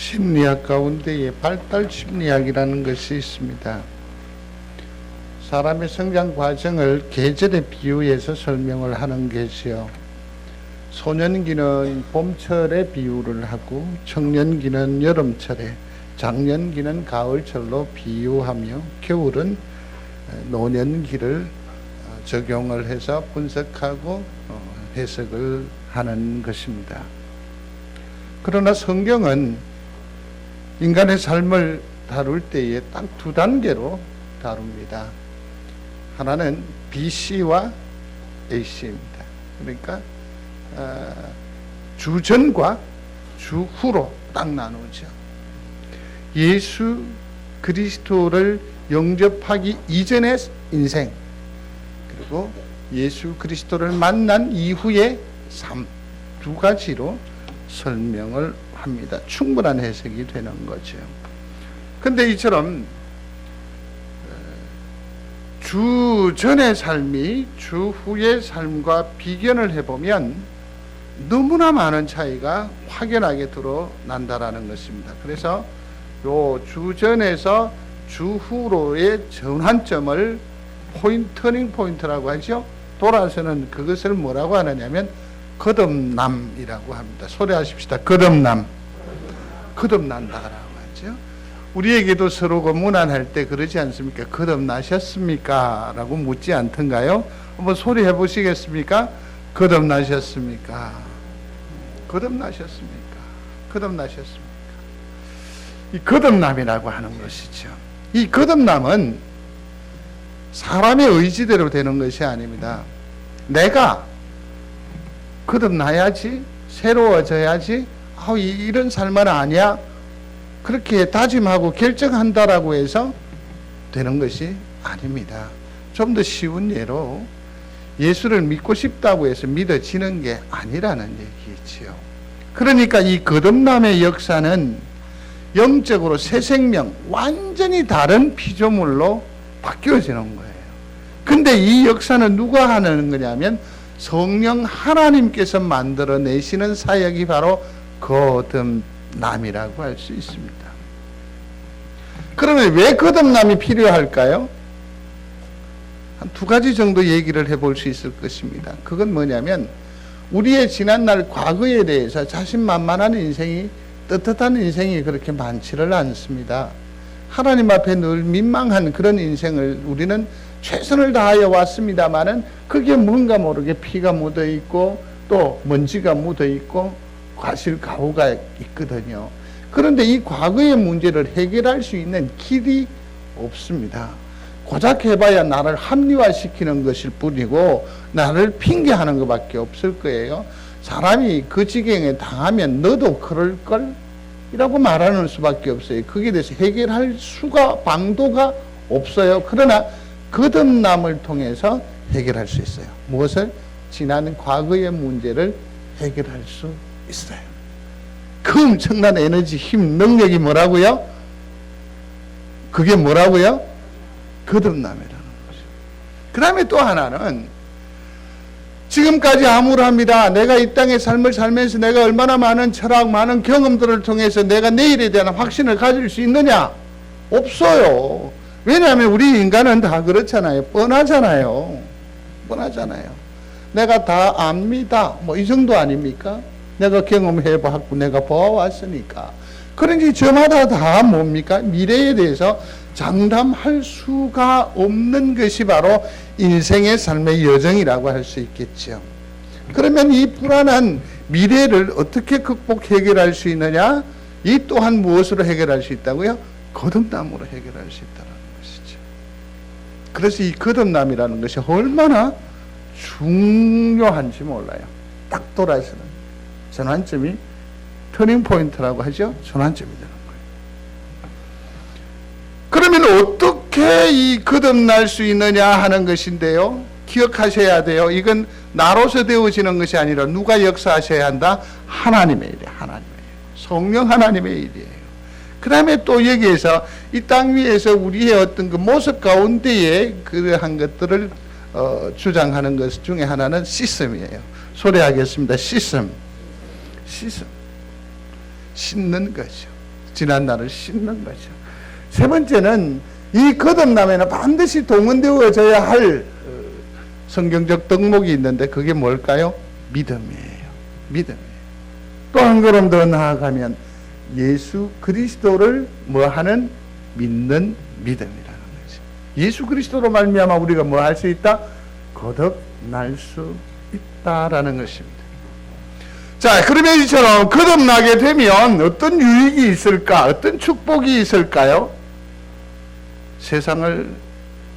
심리학 가운데에 발달 심리학이라는 것이 있습니다. 사람의 성장 과정을 계절에 비유해서 설명을 하는 것이요. 소년기는 봄철에 비유를 하고 청년기는 여름철에, 장년기는 가을철로 비유하며 겨울은 노년기를 적용을 해서 분석하고 해석을 하는 것입니다. 그러나 성경은 인간의 삶을 다룰 때에 딱 두 단계로 다룹니다. 하나는 BC와 AC입니다. 그러니까 주전과 주후로 딱 나누죠. 예수 그리스도를 영접하기 이전의 인생, 그리고 예수 그리스도를 만난 이후의 삶, 두 가지로 설명을 합니다. 충분한 해석이 되는 거죠. 근데 이처럼 주 전의 삶이 주 후의 삶과 비견을 해보면 너무나 많은 차이가 확연하게 드러난다라는 것입니다. 그래서 요 주 전에서 주 후로의 전환점을 터닝 포인트라고 하죠. 돌아서는 그것을 뭐라고 하느냐면 거듭남이라고 합니다. 소리하십시다. 거듭남. 거듭난다라고 하죠. 우리에게도 서로 문안할 때 그러지 않습니까? 거듭나셨습니까? 라고 묻지 않던가요? 한번 소리해 보시겠습니까? 거듭나셨습니까? 거듭나셨습니까? 거듭나셨습니까? 이 거듭남이라고 하는 것이죠. 이 거듭남은 사람의 의지대로 되는 것이 아닙니다. 내가 거듭나야지, 새로워져야지, 이런 삶은 아니야, 그렇게 다짐하고 결정한다라고 해서 되는 것이 아닙니다. 좀 더 쉬운 예로 예수를 믿고 싶다고 해서 믿어지는 게 아니라는 얘기지요. 그러니까 이 거듭남의 역사는 영적으로 새 생명, 완전히 다른 피조물로 바뀌어지는 거예요. 근데 이 역사는 누가 하는 거냐면 성령 하나님께서 만들어내시는 사역이 바로 거듭남이라고 할 수 있습니다. 그러면 왜 거듭남이 필요할까요? 한 두 가지 정도 얘기를 해볼 수 있을 것입니다. 그건 뭐냐면 우리의 지난날 과거에 대해서 자신만만한 인생이, 떳떳한 인생이 그렇게 많지를 않습니다. 하나님 앞에 늘 민망한 그런 인생을 우리는 최선을 다하여 왔습니다마는 그게 뭔가 모르게 피가 묻어 있고 또 먼지가 묻어 있고 과실가후가 있거든요. 그런데 이 과거의 문제를 해결할 수 있는 길이 없습니다. 고작 해봐야 나를 합리화시키는 것일 뿐이고 나를 핑계하는 것밖에 없을 거예요. 사람이 그 지경에 당하면 너도 그럴걸? 이라고 말하는 수밖에 없어요. 거기에 대해서 해결할 수가, 방도가 없어요. 그러나 거듭남을 통해서 해결할 수 있어요. 무엇을? 지난 과거의 문제를 해결할 수 있어요. 그 엄청난 에너지, 힘, 능력이 뭐라고요? 그게 뭐라고요? 거듭남이라는 거죠. 그 다음에 또 하나는 지금까지 암울합니다. 내가 이 땅의 삶을 살면서 내가 얼마나 많은 철학, 많은 경험들을 통해서 내가 내일에 대한 확신을 가질 수 있느냐? 없어요. 왜냐하면 우리 인간은 다 그렇잖아요. 뻔하잖아요. 내가 다 압니다. 뭐 이 정도 아닙니까? 내가 경험해봤고 내가 보아왔으니까. 그러니 저마다 다 뭡니까? 미래에 대해서 장담할 수가 없는 것이 바로 인생의 삶의 여정이라고 할 수 있겠죠. 그러면 이 불안한 미래를 어떻게 극복 해결할 수 있느냐? 이 또한 무엇으로 해결할 수 있다고요? 거듭남으로 해결할 수 있다는 것이죠. 그래서 이 거듭남이라는 것이 얼마나 중요한지 몰라요. 딱 돌아서는 전환점이 터닝 포인트라고 하죠. 전환점이 되는 거예요. 그러면 어떻게 이 거듭날 수 있느냐 하는 것인데요. 기억하셔야 돼요. 이건 나로서 되어지는 것이 아니라 누가 역사하셔야 한다? 하나님의 일이에요. 성령 하나님의 일이에요. 그 다음에 또 여기에서 이 땅 위에서 우리의 어떤 그 모습 가운데에 그러한 것들을 주장하는 것 중에 하나는 시스템이에요. 소리하겠습니다. 시스템. 씻는 것이요. 지난날을 씻는 거죠. 세 번째는 이 거듭남에는 반드시 동원되어져야 할 성경적 덕목이 있는데 그게 뭘까요? 믿음이에요. 믿음이에요. 또 한 걸음 더 나아가면 예수 그리스도를 뭐하는? 믿는 믿음이라는 거죠. 예수 그리스도로 말미암아 우리가 뭐 할 수 있다? 거듭날 수 있다라는 것입니다. 자, 그러면 이처럼 거듭나게 되면 어떤 유익이 있을까? 어떤 축복이 있을까요? 세상을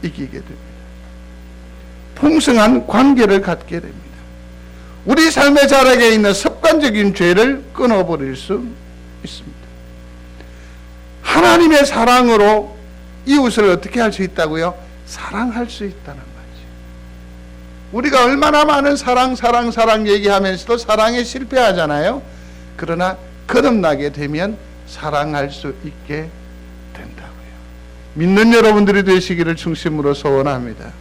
이기게 됩니다. 풍성한 관계를 갖게 됩니다. 우리 삶의 자락에 있는 습관적인 죄를 끊어버릴 수 있습니다. 하나님의 사랑으로 이웃을 어떻게 할 수 있다고요? 사랑할 수 있다는 거죠. 우리가 얼마나 많은 사랑 얘기하면서도 사랑에 실패하잖아요. 그러나 거듭나게 되면 사랑할 수 있게 된다고요. 믿는 여러분들이 되시기를 중심으로 소원합니다.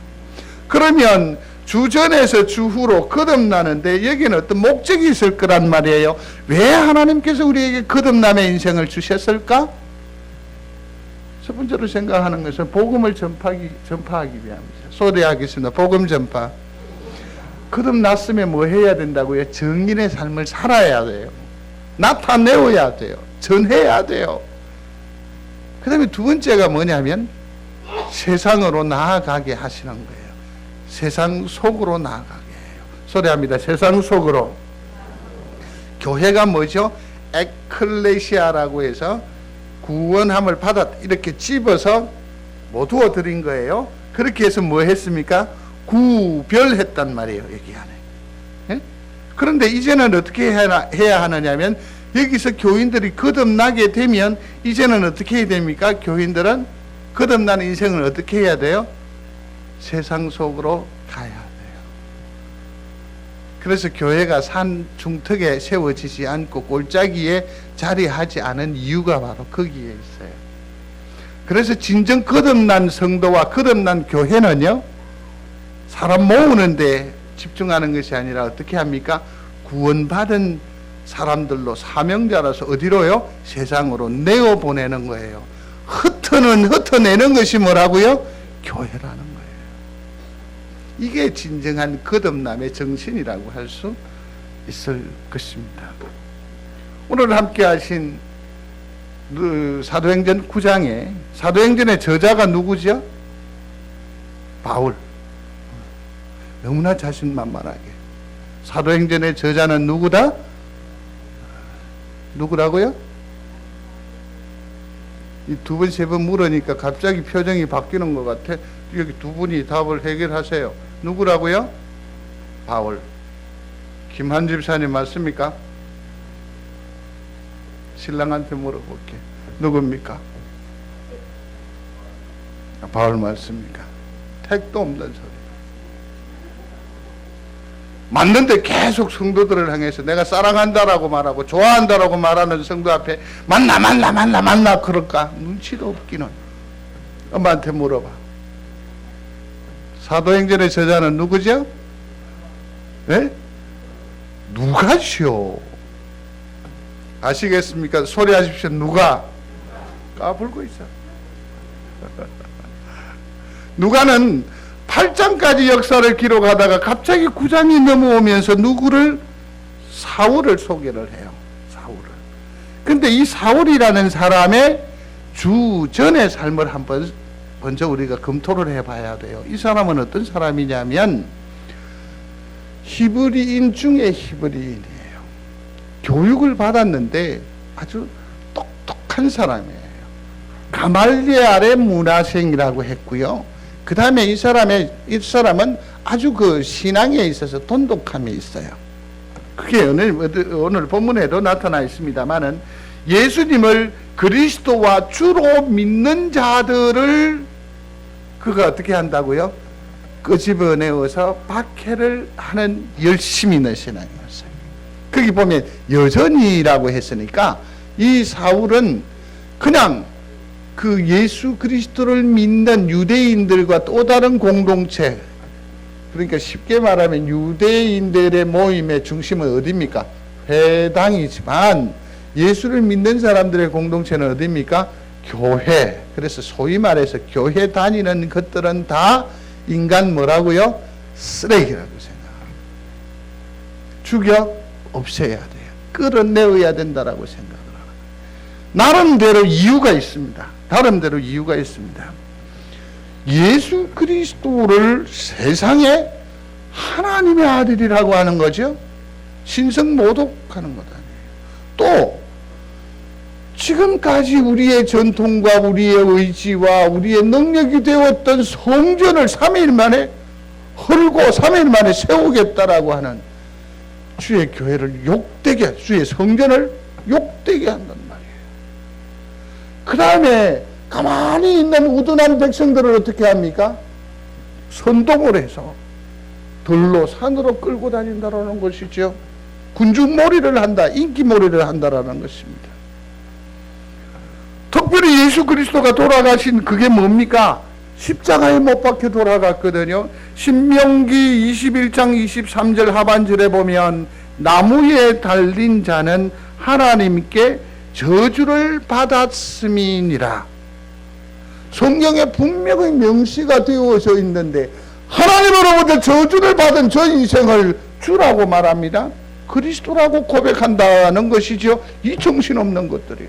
그러면 주전에서 주후로 거듭나는데 여기는 어떤 목적이 있을 거란 말이에요. 왜 하나님께서 우리에게 거듭남의 인생을 주셨을까? 첫 번째로 생각하는 것은 복음을 전파하기 위함이죠. 소리하겠습니다. 복음 전파. 거듭났으면 뭐 해야 된다고요? 정인의 삶을 살아야 돼요. 나타내어야 돼요. 전해야 돼요. 그 다음에 두 번째가 뭐냐면 세상으로 나아가게 하시는 거예요. 세상 속으로 나아가게 해요. 소리합니다. 세상 속으로. 교회가 뭐죠? 에클레시아라고 해서 구원함을 받았 이렇게 집어서 모두어 드린 거예요. 그렇게 해서 뭐 했습니까? 구별했단 말이에요. 여기 안에. 예? 그런데 이제는 어떻게 해야 하느냐면 여기서 교인들이 거듭나게 되면 이제는 어떻게 해야 됩니까? 교인들은 거듭난 인생을 어떻게 해야 돼요? 세상 속으로 가야 돼요. 그래서 교회가 산 중턱에 세워지지 않고 골짜기에 자리하지 않은 이유가 바로 거기에 있어요. 그래서 진정 거듭난 성도와 거듭난 교회는요, 사람 모으는데 집중하는 것이 아니라 어떻게 합니까? 구원받은 사람들로 사명자라서 어디로요? 세상으로 내어보내는 거예요. 흩어내는 것이 뭐라고요? 교회라는 거예요. 이게 진정한 거듭남의 정신이라고 할 수 있을 것입니다. 오늘 함께 하신 사도행전 9장에 사도행전의 저자가 누구죠? 바울. 너무나 자신만만하게. 사도행전의 저자는 누구다? 누구라고요? 이 두 번, 세 번 물으니까 갑자기 표정이 바뀌는 것 같아. 여기 두 분이 답을 해결하세요. 누구라고요? 바울. 김한 집사님 맞습니까? 신랑한테 물어볼게. 누굽니까? 바울 맞습니까? 택도 없는 소리. 맞는데 계속 성도들을 향해서 내가 사랑한다라고 말하고 좋아한다라고 말하는 성도 앞에 만나 그럴까? 눈치도 없기는. 엄마한테 물어봐. 사도행전의 저자는 누구죠? 네? 누가시오? 아시겠습니까? 소리하십시오. 누가? 까불고 있어. 누가는 8장까지 역사를 기록하다가 갑자기 9장이 넘어오면서 누구를? 사울을 소개를 해요. 사울을. 근데 이 사울이라는 사람의 주전의 삶을 한번 먼저 우리가 검토를 해봐야 돼요. 이 사람은 어떤 사람이냐면 히브리인 중에 히브리인이에요. 교육을 받았는데 아주 똑똑한 사람이에요. 가말리엘의 문화생이라고 했고요. 그 다음에 이 사람은 아주 그 신앙에 있어서 돈독함이 있어요. 그게 오늘 본문에도 나타나 있습니다만은 예수님을 그리스도와 주로 믿는 자들을 그가 어떻게 한다고요? 끄집어내어서 박해를 하는 열심히 있는 신앙이었어요. 거기 보면 여전히라고 했으니까 이 사울은 그냥 그 예수 그리스도를 믿는 유대인들과 또 다른 공동체, 그러니까 쉽게 말하면 유대인들의 모임의 중심은 어디입니까? 회당이지만 예수를 믿는 사람들의 공동체는 어디입니까? 교회. 그래서 소위 말해서 교회 다니는 것들은 다 인간 뭐라고요? 쓰레기라고 생각합니다. 죽여 없애야 돼요. 끌어내어야 된다라고 생각을 합니다. 나름대로 이유가 있습니다. 나름대로 이유가 있습니다. 예수 그리스도를 세상에 하나님의 아들이라고 하는 거죠. 신성모독하는 것 아니에요. 또 지금까지 우리의 전통과 우리의 의지와 우리의 능력이 되었던 성전을 3일 만에 헐고 3일 만에 세우겠다라고 하는 주의 교회를 욕되게, 주의 성전을 욕되게 한단 말이에요. 그 다음에 가만히 있는 우둔한 백성들을 어떻게 합니까? 선동을 해서 들로 산으로 끌고 다닌다라는 것이죠. 군중몰이를 한다, 인기몰이를 한다라는 것입니다. 특별히 예수 그리스도가 돌아가신 그게 뭡니까? 십자가에 못 박혀 돌아갔거든요. 신명기 21장 23절 하반절에 보면 나무에 달린 자는 하나님께 저주를 받았음이니라. 성경에 분명히 명시가 되어져 있는데 하나님으로부터 저주를 받은 저 인생을 주라고 말합니다. 그리스도라고 고백한다는 것이죠. 이 정신없는 것들이.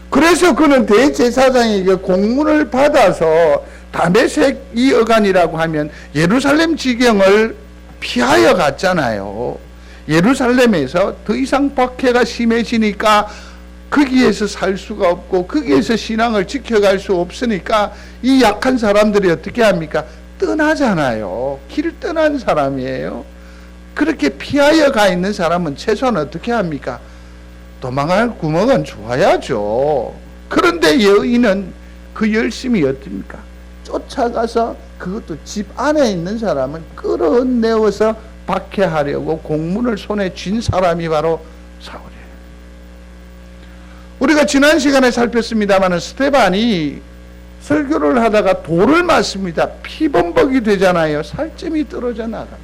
그래서 그는 대제사장에게 공문을 받아서 다메섹 이 어간이라고 하면 예루살렘 지경을 피하여 갔잖아요. 예루살렘에서 더 이상 박해가 심해지니까 거기에서 살 수가 없고 거기에서 신앙을 지켜갈 수 없으니까 이 약한 사람들이 어떻게 합니까? 떠나잖아요. 길 떠난 사람이에요. 그렇게 피하여 가 있는 사람은 최소한 어떻게 합니까? 도망갈 구멍은 좋아야죠. 그런데 여인은 그 열심이 어떻습니까? 쫓아가서 그것도 집 안에 있는 사람은 끌어내어서 박해하려고 공문을 손에 쥔 사람이 바로 사울이에요. 우리가 지난 시간에 살폈습니다만 스데반이 설교를 하다가 돌을 맞습니다. 피범벅이 되잖아요. 살점이 떨어져 나갑니다.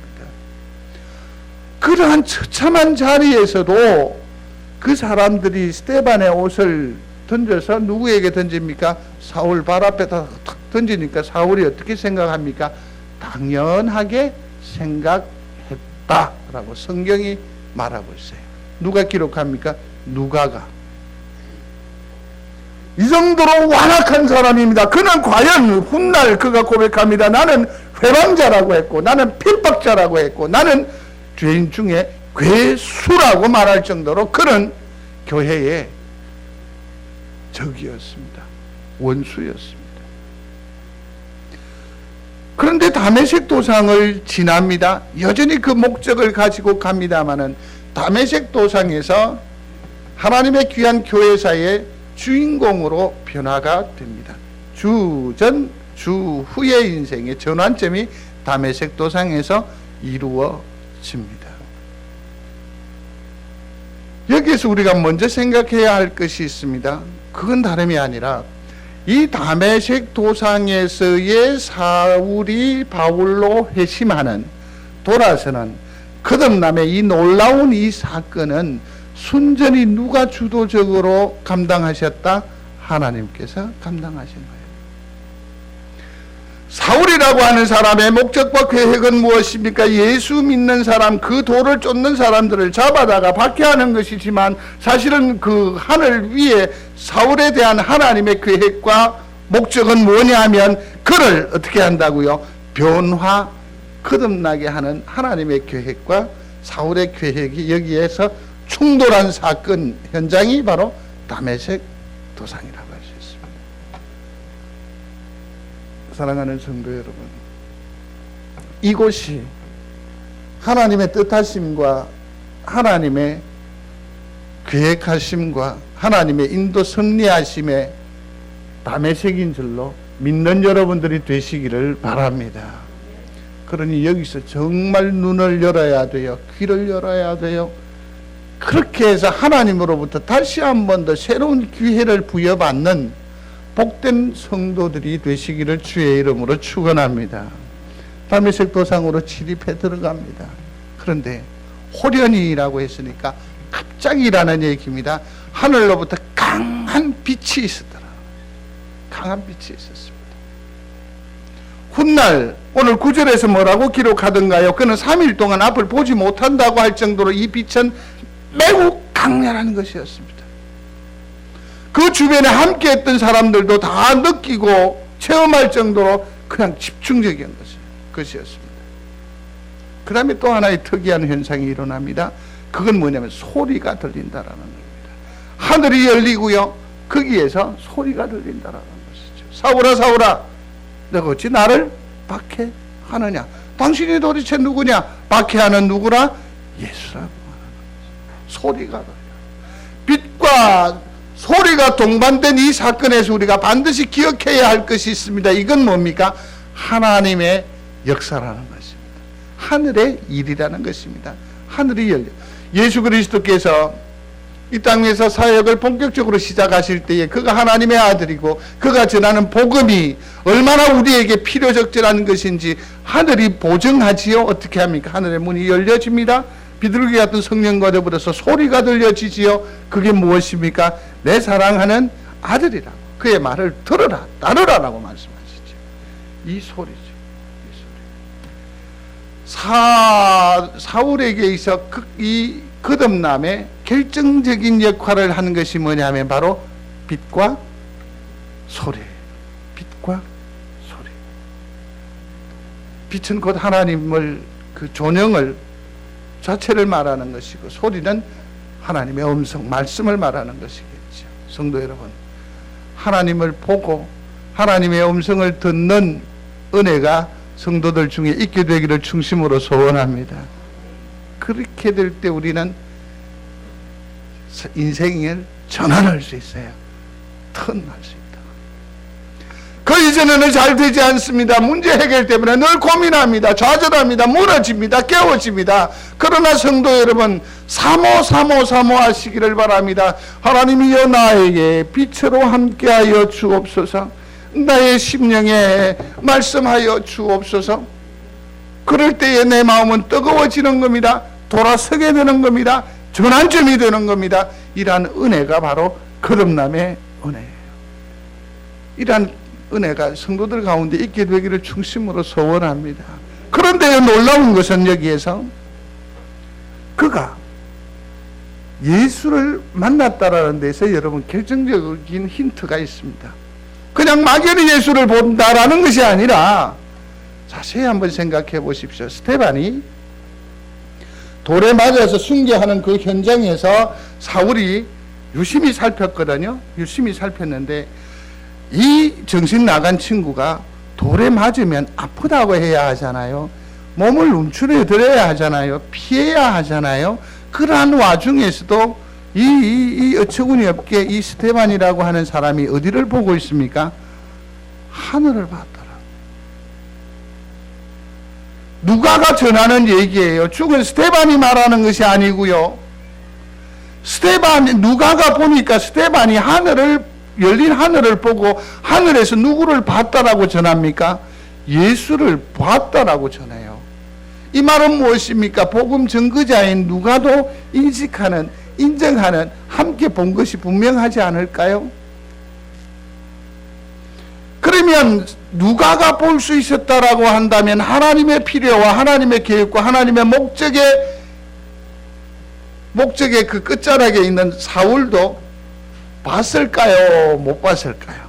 그러한 처참한 자리에서도 그 사람들이 스데반의 옷을 던져서 누구에게 던집니까? 사울 발 앞에다 탁 던지니까 사울이 어떻게 생각합니까? 당연하게 생각했다라고 성경이 말하고 있어요. 누가 기록합니까? 누가가. 이 정도로 완악한 사람입니다. 그는 과연 훗날 그가 고백합니다. 나는 회방자라고 했고 나는 핍박자라고 했고 나는 죄인 중에 괴수라고 말할 정도로 그는 교회의 적이었습니다. 원수였습니다. 그런데 다메섹 도상을 지납니다. 여전히 그 목적을 가지고 갑니다마는 다메섹 도상에서 하나님의 귀한 교회사의 주인공으로 변화가 됩니다. 주전, 주후의 인생의 전환점이 다메섹 도상에서 이루어집니다. 여기에서 우리가 먼저 생각해야 할 것이 있습니다. 그건 다름이 아니라 이 다메섹 도상에서의 사울이 바울로 회심하는 돌아서는 거듭남의 이 놀라운 이 사건은 순전히 누가 주도적으로 감당하셨다? 하나님께서 감당하신 거예요. 사울이라고 하는 사람의 목적과 계획은 무엇입니까? 예수 믿는 사람, 그 돌을 쫓는 사람들을 잡아다가 박해하는 것이지만 사실은 그 하늘 위에 사울에 대한 하나님의 계획과 목적은 뭐냐 하면 그를 어떻게 한다고요? 변화, 거듭나게 하는 하나님의 계획과 사울의 계획이 여기에서 충돌한 사건 현장이 바로 다메섹 도상이라고 할 수 있습니다. 사랑하는 성도 여러분, 이곳이 하나님의 뜻하심과 하나님의 계획하심과 하나님의 인도 섭리하심의 다메섹인 줄로 믿는 여러분들이 되시기를 바랍니다. 그러니 여기서 정말 눈을 열어야 돼요. 귀를 열어야 돼요. 그렇게 해서 하나님으로부터 다시 한 번 더 새로운 기회를 부여받는 복된 성도들이 되시기를 주의 이름으로 축원합니다. 다메섹 도상으로 진입해 들어갑니다. 그런데 호련이라고 했으니까 갑자기라는 얘기입니다. 하늘로부터 강한 빛이 있었더라. 강한 빛이 있었습니다. 훗날 오늘 9절에서 뭐라고 기록하던가요? 그는 3일 동안 앞을 보지 못한다고 할 정도로 이 빛은 매우 강렬한 것이었습니다. 그 주변에 함께했던 사람들도 다 느끼고 체험할 정도로 그냥 집중적인 것이었습니다. 그 다음에 또 하나의 특이한 현상이 일어납니다. 그건 뭐냐면 소리가 들린다라는 겁니다. 하늘이 열리고요, 거기에서 소리가 들린다라는 것이죠. 사울아 사울아, 너가 어찌 나를 박해하느냐? 당신이 도대체 누구냐? 박해하는 누구라? 예수라고 하는 거죠. 소리가 들려요. 빛과 소리가 동반된 이 사건에서 우리가 반드시 기억해야 할 것이 있습니다. 이건 뭡니까? 하나님의 역사라는 것입니다. 하늘의 일이라는 것입니다. 하늘이 열려. 예수 그리스도께서 이 땅에서 사역을 본격적으로 시작하실 때에 그가 하나님의 아들이고 그가 전하는 복음이 얼마나 우리에게 필요적절한 것인지 하늘이 보증하지요. 어떻게 합니까? 하늘의 문이 열려집니다. 비둘기 같은 성령과 더불어서 소리가 들려지지요. 그게 무엇입니까? 내 사랑하는 아들이라고, 그의 말을 들으라, 따르라라고 말씀하시죠. 이 소리죠. 이 소리. 사울에게 있어 이 거듭남의 결정적인 역할을 하는 것이 뭐냐면 바로 빛과 소리. 빛과 소리. 빛은 곧 하나님을, 그 존영을 자체를 말하는 것이고, 소리는 하나님의 음성, 말씀을 말하는 것이겠죠. 성도 여러분, 하나님을 보고 하나님의 음성을 듣는 은혜가 성도들 중에 있게 되기를 중심으로 소원합니다. 그렇게 될 때 우리는 인생을 전환할 수 있어요. 턴할 수 있다. 그 이전에는 잘 되지 않습니다. 문제 해결 때문에 늘 고민합니다. 좌절합니다. 무너집니다. 깨워집니다. 그러나 성도 여러분, 사모하시기를 바랍니다. 하나님이여 나에게 빛으로 함께하여 주옵소서. 나의 심령에 말씀하여 주옵소서. 그럴 때에 내 마음은 뜨거워지는 겁니다. 돌아서게 되는 겁니다. 전환점이 되는 겁니다. 이러한 은혜가 바로 거듭남의 은혜예요. 이러한 은혜가 성도들 가운데 있게 되기를 중심으로 소원합니다. 그런데 놀라운 것은 여기에서 그가 예수를 만났다라는 데서 여러분 결정적인 힌트가 있습니다. 그냥 막연히 예수를 본다라는 것이 아니라 자세히 한번 생각해 보십시오. 스데반이 돌에 맞아서 순교하는 그 현장에서 사울이 유심히 살폈거든요. 유심히 살폈는데 이 정신 나간 친구가 돌에 맞으면 아프다고 해야 하잖아요. 몸을 움츠려 들어야 하잖아요. 피해야 하잖아요. 그러한 와중에서도 이 어처구니 없게 이 스데반이라고 하는 사람이 어디를 보고 있습니까? 하늘을 봤더라. 누가가 전하는 얘기예요. 죽은 스데반이 말하는 것이 아니고요. 누가가 보니까 스데반이 열린 하늘을 보고 하늘에서 누구를 봤다라고 전합니까? 예수를 봤다라고 전해요. 이 말은 무엇입니까? 복음 전거자인 누가도 인정하는 함께 본 것이 분명하지 않을까요? 그러면 누가가 볼 수 있었다라고 한다면 하나님의 필요와 하나님의 계획과 하나님의 목적의 그 끝자락에 있는 사울도 봤을까요? 못 봤을까요?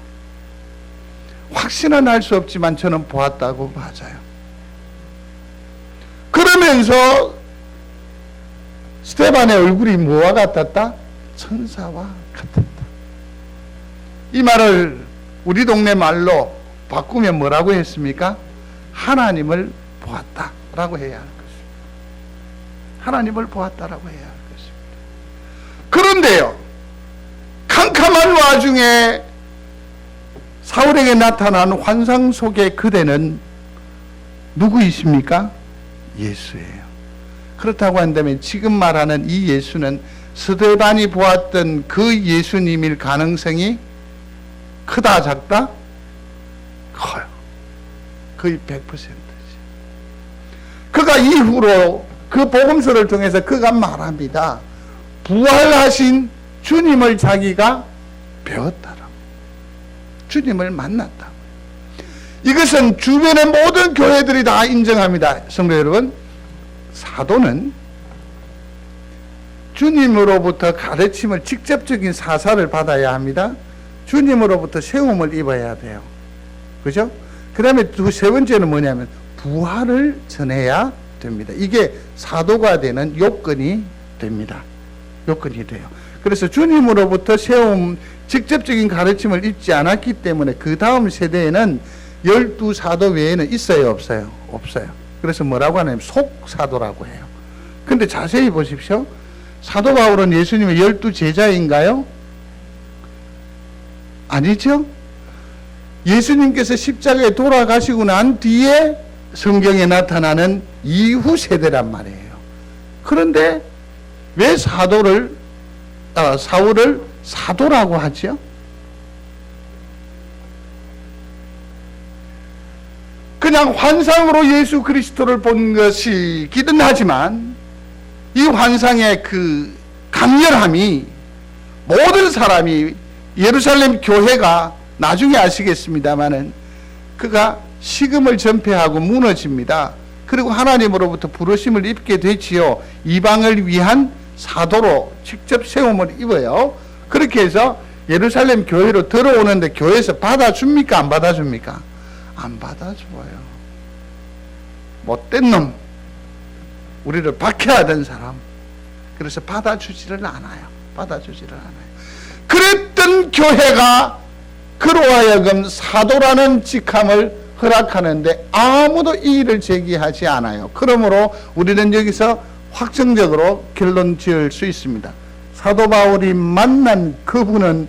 확신은 할 수 없지만 저는 보았다고 맞아요. 그러면서 스데반의 얼굴이 뭐와 같았다? 천사와 같았다. 이 말을 우리 동네 말로 바꾸면 뭐라고 했습니까? 하나님을 보았다라고 해야 할 것입니다. 하나님을 보았다라고 해야 할 것입니다. 그런데요, 캄캄한 와중에 사울에게 나타난 환상 속의 그대는 누구이십니까? 예수예요. 그렇다고 한다면 지금 말하는 이 예수는 스데반이 보았던 그 예수님일 가능성이 크다 작다? 커요. 거의 100%지. 그가 이후로 그 복음서를 통해서 그가 말합니다. 부활하신 주님을 자기가 배웠다라고. 주님을 만났다. 이것은 주변의 모든 교회들이 다 인정합니다. 성도 여러분, 사도는 주님으로부터 가르침을, 직접적인 사사를 받아야 합니다. 주님으로부터 세움을 입어야 돼요. 그죠? 그 다음에 세 번째는 뭐냐면 부활을 전해야 됩니다. 이게 사도가 되는 요건이 됩니다. 요건이 돼요. 그래서 주님으로부터 세움, 직접적인 가르침을 입지 않았기 때문에 그 다음 세대에는 12사도 외에는 있어요, 없어요? 없어요. 그래서 뭐라고 하냐면 속사도라고 해요. 근데 자세히 보십시오. 사도 바울은 예수님의 12제자인가요? 아니죠? 예수님께서 십자가에 돌아가시고 난 뒤에 성경에 나타나는 이후 세대란 말이에요. 그런데 왜 사울을 사도라고 하죠? 그냥 환상으로 예수 그리스도를 본 것이기는 하지만 이 환상의 그 강렬함이 모든 사람이, 예루살렘 교회가 나중에 아시겠습니다마는 그가 식음을 전폐하고 무너집니다. 그리고 하나님으로부터 부르심을 입게 되지요. 이방을 위한 사도로 직접 세움을 입어요. 그렇게 해서 예루살렘 교회로 들어오는데 교회에서 받아줍니까? 안 받아줍니까? 안 받아줘요. 못된 놈, 우리를 박해하던 사람. 그래서 받아주지를 않아요. 받아주지를 않아요. 그랬던 교회가 그로 하여금 사도라는 직함을 허락하는데 아무도 이의를 제기하지 않아요. 그러므로 우리는 여기서 확정적으로 결론 지을 수 있습니다. 사도 바울이 만난 그분은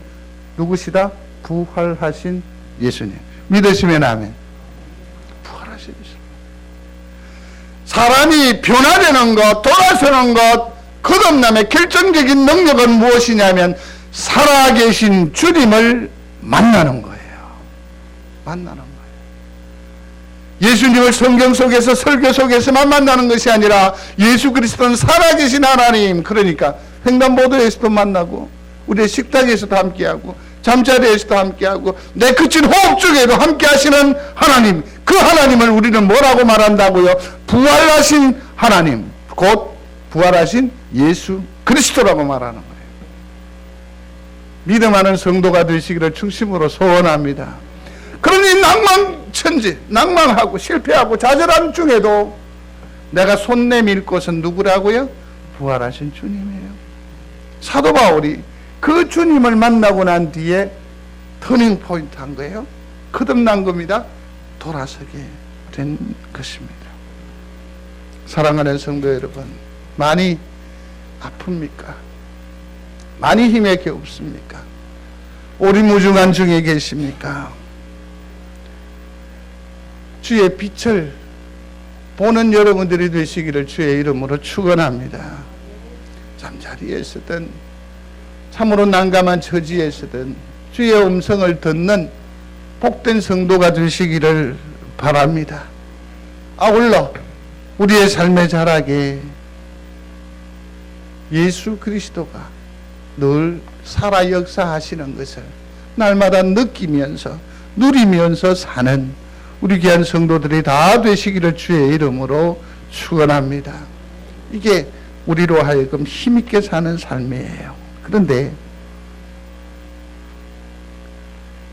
누구시다? 부활하신 예수님. 믿으시면 아멘. 부활하신 예수님. 사람이 변화되는 것, 돌아서는 것, 거듭남의 결정적인 능력은 무엇이냐면 살아계신 주님을 만나는 거예요. 만나는 거예요. 예수님을 성경 속에서, 설교 속에서만 만나는 것이 아니라 예수 그리스도는 살아계신 하나님. 그러니까 횡단보도에서도 만나고 우리의 식탁에서도 함께하고 잠자리에서도 함께하고 내 그친 호흡 중에도 함께하시는 하나님. 그 하나님을 우리는 뭐라고 말한다고요? 부활하신 하나님, 곧 부활하신 예수 그리스도라고 말하는 거예요. 믿음하는 성도가 되시기를 중심으로 소원합니다. 그러니 낭만천지, 낭망하고 실패하고 좌절한 중에도 내가 손 내밀 곳은 누구라고요? 부활하신 주님이에요. 사도 바울이 그 주님을 만나고 난 뒤에 터닝 포인트 한 거예요. 거듭난 겁니다. 돌아서게 된 것입니다. 사랑하는 성도 여러분, 많이 아픕니까? 많이 힘에 없습니까? 오리무중한 중에 계십니까? 주의 빛을 보는 여러분들이 되시기를 주의 이름으로 축원합니다. 잠자리에서든 참으로 난감한 처지에서든 주의 음성을 듣는 복된 성도가 되시기를 바랍니다. 아울러 우리의 삶의 자락에 예수 그리스도가 늘 살아 역사하시는 것을 날마다 느끼면서 누리면서 사는 우리 귀한 성도들이 다 되시기를 주의 이름으로 축원합니다. 이게 우리로 하여금 힘있게 사는 삶이에요. 그런데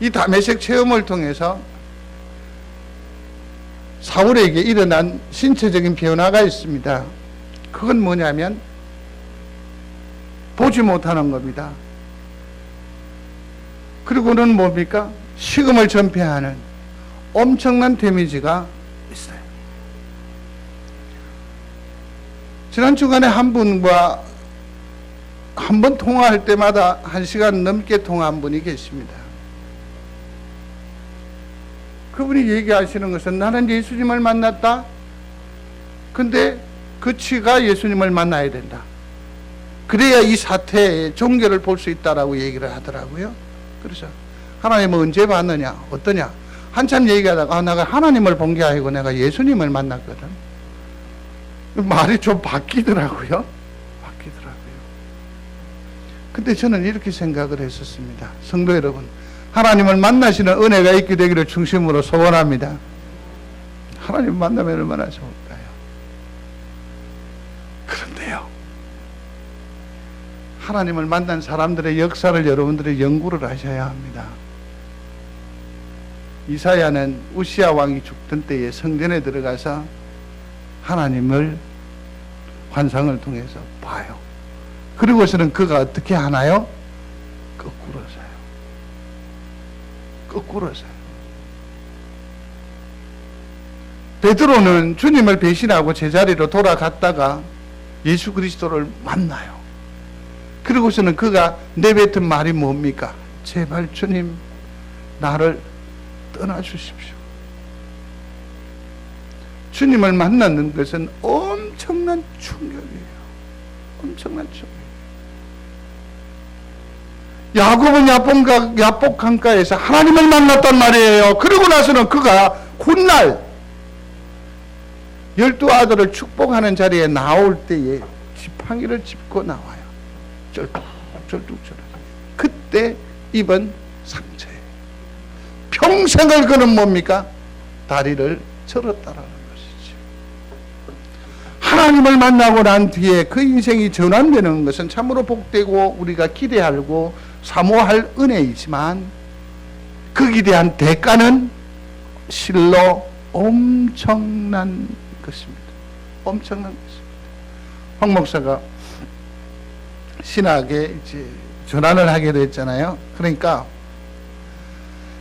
이 다메섹 체험을 통해서 사울에게 일어난 신체적인 변화가 있습니다. 그건 뭐냐면 보지 못하는 겁니다. 그리고는 뭡니까? 식음을 전폐하는 엄청난 데미지가 있어요. 지난 주간에 한 분과 한 번 통화할 때마다 1시간 넘게 통화한 분이 계십니다. 그분이 얘기하시는 것은 나는 예수님을 만났다. 근데 그 치가 예수님을 만나야 된다. 그래야 이 사태의 종결을 볼 수 있다라고 얘기를 하더라고요. 그래서 하나님은 언제 봤느냐? 어떠냐? 한참 얘기하다가 내가 하나님을 본 게 아니고 내가 예수님을 만났거든. 말이 좀 바뀌더라고요. 바뀌더라고요. 근데 저는 이렇게 생각을 했었습니다. 성도 여러분, 하나님을 만나시는 은혜가 있게 되기를 중심으로 소원합니다. 하나님 만나면 얼마나 좋을까요? 그런데요, 하나님을 만난 사람들의 역사를 여러분들이 연구를 하셔야 합니다. 이사야는 우시야 왕이 죽던 때에 성전에 들어가서 하나님을 환상을 통해서 봐요. 그리고서는 그가 어떻게 하나요? 거꾸로 서요. 거꾸로 서요. 베드로는 주님을 배신하고 제자리로 돌아갔다가 예수 그리스도를 만나요. 그리고서는 그가 내뱉은 말이 뭡니까? 제발 주님, 나를 떠나주십시오. 주님을 만나는 것은 엄청난 충격이에요. 엄청난 충격. 야곱은 야복 강가에서 하나님을 만났단 말이에요. 그러고 나서는 그가 훗날 12아들을 축복하는 자리에 나올 때에 지팡이를 짚고 나와요. 쩔뚝쩔뚝. 그때 입은 상처예요. 평생을 그는 뭡니까? 다리를 절었다라는 것이죠. 하나님을 만나고 난 뒤에 그 인생이 전환되는 것은 참으로 복되고 우리가 기대하고 사모할 은혜이지만 거기에 대한 대가는 실로 엄청난 것입니다. 엄청난 것입니다. 황 목사가 신학에 이제 전환을 하게 됐잖아요. 그러니까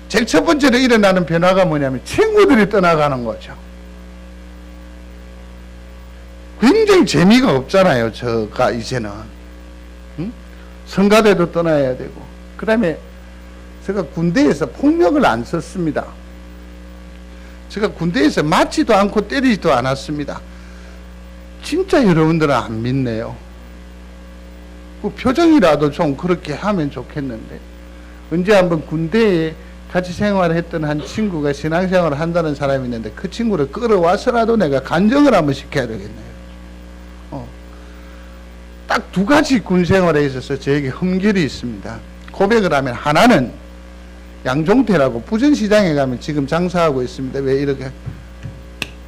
제일 첫 번째로 일어나는 변화가 뭐냐면 친구들이 떠나가는 거죠. 굉장히 재미가 없잖아요. 저가 이제는 성가대도 떠나야 되고, 그 다음에 제가 군대에서 폭력을 안 썼습니다. 제가 군대에서 맞지도 않고 때리지도 않았습니다. 진짜 여러분들은 안 믿네요. 그 표정이라도 좀 그렇게 하면 좋겠는데, 언제 한번 군대에 같이 생활했던 한 친구가 신앙생활을 한다는 사람이 있는데 그 친구를 끌어와서라도 내가 간정을 한번 시켜야 되겠네요. 딱 두 가지 군생활에 있어서 저에게 흠결이 있습니다. 고백을 하면, 하나는 양종태라고 부전시장에 가면 지금 장사하고 있습니다. 왜 이렇게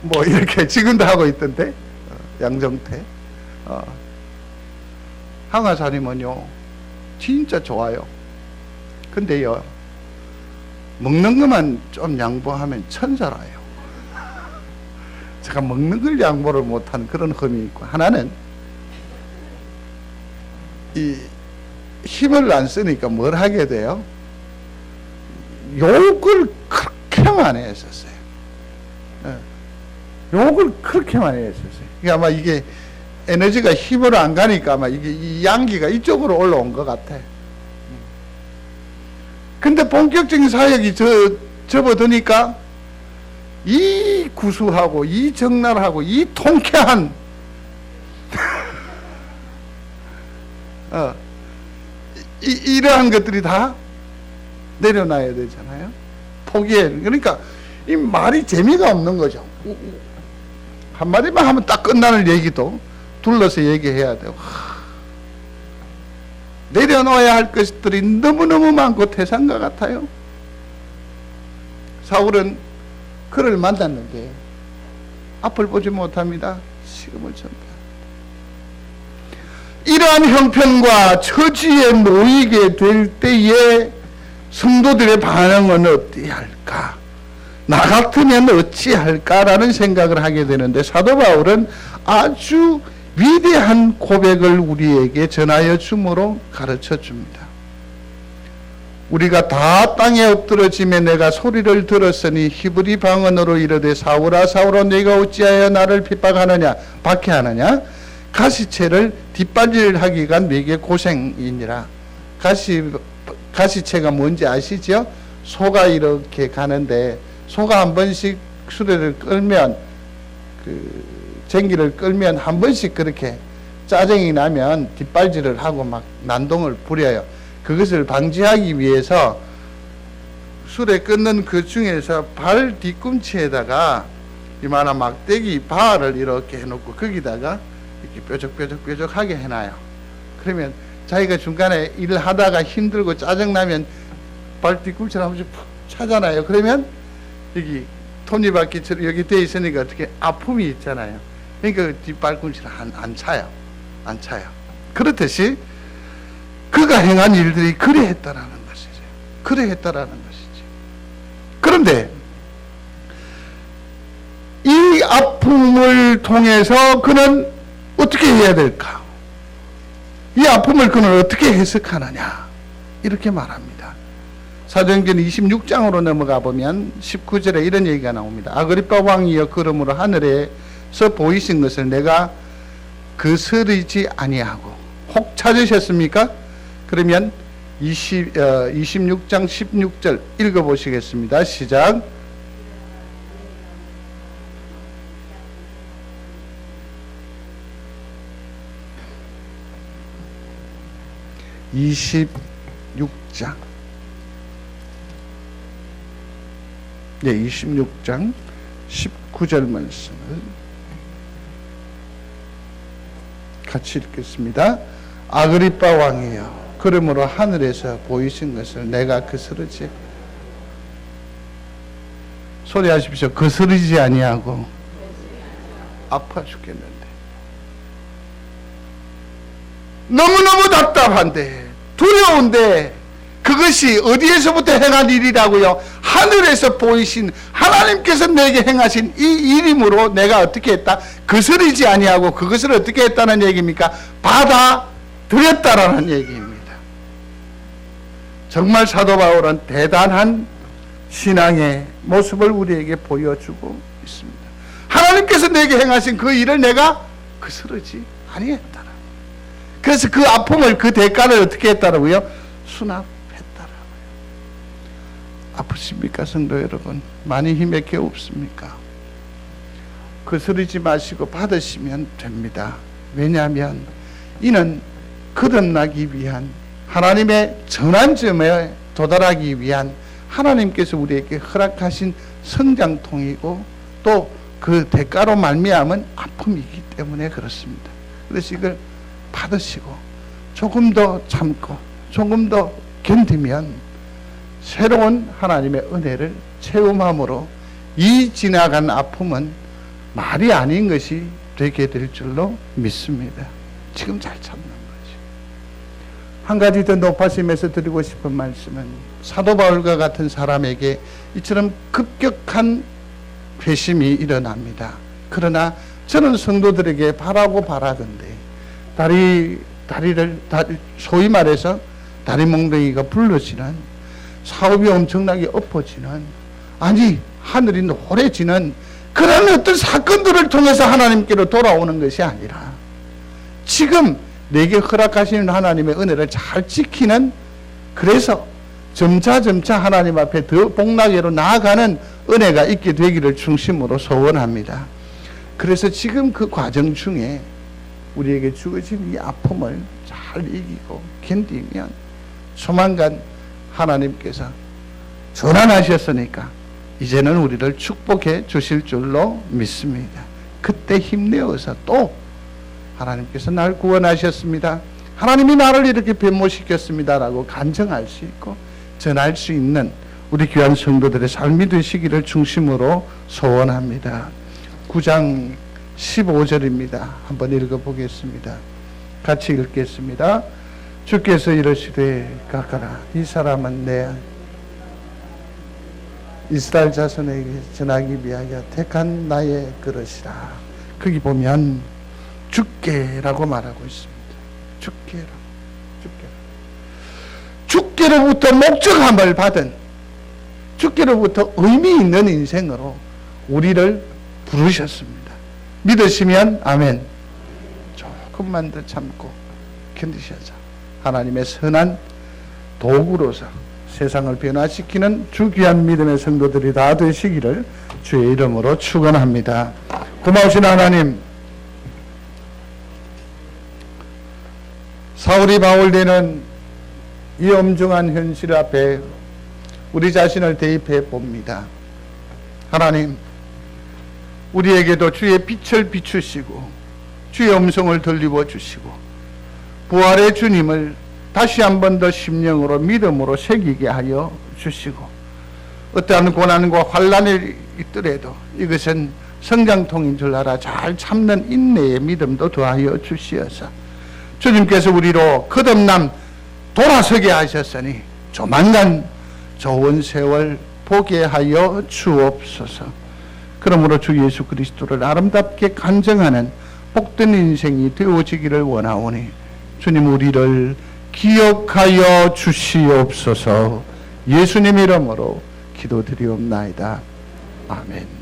뭐 이렇게 지금도 하고 있던데, 양종태. 항아사님은요 진짜 좋아요. 근데요, 먹는 것만 좀 양보하면 천사라요. 제가 먹는 걸 양보를 못한 그런 흠이 있고, 하나는 이 힘을 안 쓰니까 뭘 하게 돼요? 욕을 그렇게 많이 했었어요. 욕을 그렇게 많이 했었어요. 그러니까 아마 이게 에너지가 힘으로 안 가니까 아마 이게 이 양기가 이쪽으로 올라온 것 같아. 근데 본격적인 사역이 접어드니까 이 구수하고 이 적나라하고 이 통쾌한 이러한 것들이 다 내려놔야 되잖아요. 포기해. 그러니까 이 말이 재미가 없는 거죠. 한마디만 하면 딱 끝나는 얘기도 둘러서 얘기해야 되고, 내려놓아야 할 것들이 너무너무 많고 태산과 같아요. 사울은 그를 만났는데 앞을 보지 못합니다. 시금을 전폐합니다. 이러한 형편과 처지에 놓이게 될 때에 성도들의 반응은 어찌할까? 나 같으면 어찌할까라는 생각을 하게 되는데, 사도 바울은 아주 위대한 고백을 우리에게 전하여 주므로 가르쳐 줍니다. 우리가 다 땅에 엎드러지며 내가 소리를 들었으니 히브리 방언으로 이르되 사울아 사울아 네가 어찌하여 나를 핍박하느냐 박해하느냐. 가시채를 뒷발질하기가 네게 고생이니라. 가시채가 뭔지 아시죠? 소가 이렇게 가는데 소가 한 번씩 수레를 끌면, 쟁기를 끌면 한 번씩 그렇게 짜증이 나면 뒷발질을 하고 막 난동을 부려요. 그것을 방지하기 위해서 수레 끊는 그 중에서 발 뒤꿈치에다가 이만한 막대기 발을 이렇게 해놓고 거기다가 이렇게 뾰족뾰족하게 해놔요. 그러면 자기가 중간에 일을 하다가 힘들고 짜증나면 발 뒤꿈치를 한 번씩 푹 차잖아요. 그러면 여기 톱니바퀴처럼 여기 돼 있으니까 어떻게 아픔이 있잖아요. 그러니까 뒷발꿈치를 안 차요. 안 차요. 그렇듯이 그가 행한 일들이 그래했다라는 것이죠. 그래했다라는 것이죠. 그런데 이 아픔을 통해서 그는 어떻게 해야 될까? 이 아픔을 그는 어떻게 해석하느냐? 이렇게 말합니다. 사도행전 26장으로 넘어가 보면 19절에 이런 얘기가 나옵니다. 아그리빠 왕이여 그러므로 하늘에서 보이신 것을 내가 거스르지 아니하고. 혹 찾으셨습니까? 그러면 26장 16절 읽어보시겠습니다. 시작. 26장. 네, 26장 19절 말씀을 같이 읽겠습니다. 아그리빠 왕이여 그러므로 하늘에서 보이신 것을 내가 거스르지 소리하십시오. 거스르지 아니하고. 아파 죽겠는데 너무너무 답답한데 두려운데 그것이 어디에서부터 행한 일이라고요? 하늘에서 보이신 하나님께서 내게 행하신 이 일임으로 내가 어떻게 했다? 거스르지 아니하고. 그것을 어떻게 했다는 얘기입니까? 받아들였다라는 얘기입니다. 정말 사도 바울은 대단한 신앙의 모습을 우리에게 보여주고 있습니다. 하나님께서 내게 행하신 그 일을 내가 거스르지 아니했다. 그래서 그 아픔을, 그 대가를 어떻게 했다라고요? 수납했다라고요. 아프십니까, 성도 여러분? 많이 힘에 겨웁습니까? 거스르지 마시고 받으시면 됩니다. 왜냐하면 이는 거듭나기 위한, 하나님의 전환점에 도달하기 위한 하나님께서 우리에게 허락하신 성장통이고 또 그 대가로 말미암은 아픔이기 때문에 그렇습니다. 그래서 이걸 받으시고 조금 더 참고 조금 더 견디면 새로운 하나님의 은혜를 체험함으로 이 지나간 아픔은 말이 아닌 것이 되게 될 줄로 믿습니다. 지금 잘 참는 거죠. 한 가지 더 높아심에서 드리고 싶은 말씀은 사도 바울과 같은 사람에게 이처럼 급격한 회심이 일어납니다. 그러나 저는 성도들에게 바라건대 다리를 소위 말해서 다리 몽둥이가 불러지는, 사업이 엄청나게 엎어지는, 아니 하늘이 노래지는 그런 어떤 사건들을 통해서 하나님께로 돌아오는 것이 아니라 지금 내게 허락하시는 하나님의 은혜를 잘 지키는, 그래서 점차 하나님 앞에 더 복락으로 나아가는 은혜가 있게 되기를 중심으로 소원합니다. 그래서 지금 그 과정 중에 우리에게 주어진 이 아픔을 잘 이기고 견디면 조만간 하나님께서 전환하셨으니까 이제는 우리를 축복해 주실 줄로 믿습니다. 그때 힘내어서 또 하나님께서 날 구원하셨습니다, 하나님이 나를 이렇게 변모시켰습니다라고 간증할 수 있고 전할 수 있는 우리 귀한 성도들의 삶이 되시기를 중심으로 소원합니다. 9장 15절입니다. 한번 읽어보겠습니다. 같이 읽겠습니다. 주께서 이르시되 가까라 이 사람은 내 이스라엘 자손에게 전하기 위하여 택한 나의 그릇이라. 거기 보면 주께라고 말하고 있습니다. 주께로부터 목적함을 받은, 주께로부터 의미 있는 인생으로 우리를 부르셨습니다. 믿으시면 아멘. 조금만 더 참고 견디셔서 하나님의 선한 도구로서 세상을 변화시키는 주 귀한 믿음의 성도들이 다 되시기를 주의 이름으로 축원합니다. 고마우신 하나님, 사울이 바울되는 이 엄중한 현실 앞에 우리 자신을 대입해 봅니다. 하나님, 우리에게도 주의 빛을 비추시고 주의 음성을 들리워 주시고 부활의 주님을 다시 한 번 더 심령으로 믿음으로 새기게 하여 주시고, 어떠한 고난과 환난이 있더라도 이것은 성장통인 줄 알아 잘 참는 인내의 믿음도 더하여 주시어서 주님께서 우리로 거듭남 돌아서게 하셨으니 조만간 좋은 세월 보게 하여 주옵소서. 그러므로 주 예수 그리스도를 아름답게 간증하는 복된 인생이 되어지기를 원하오니 주님 우리를 기억하여 주시옵소서. 예수님 이름으로 기도드리옵나이다. 아멘.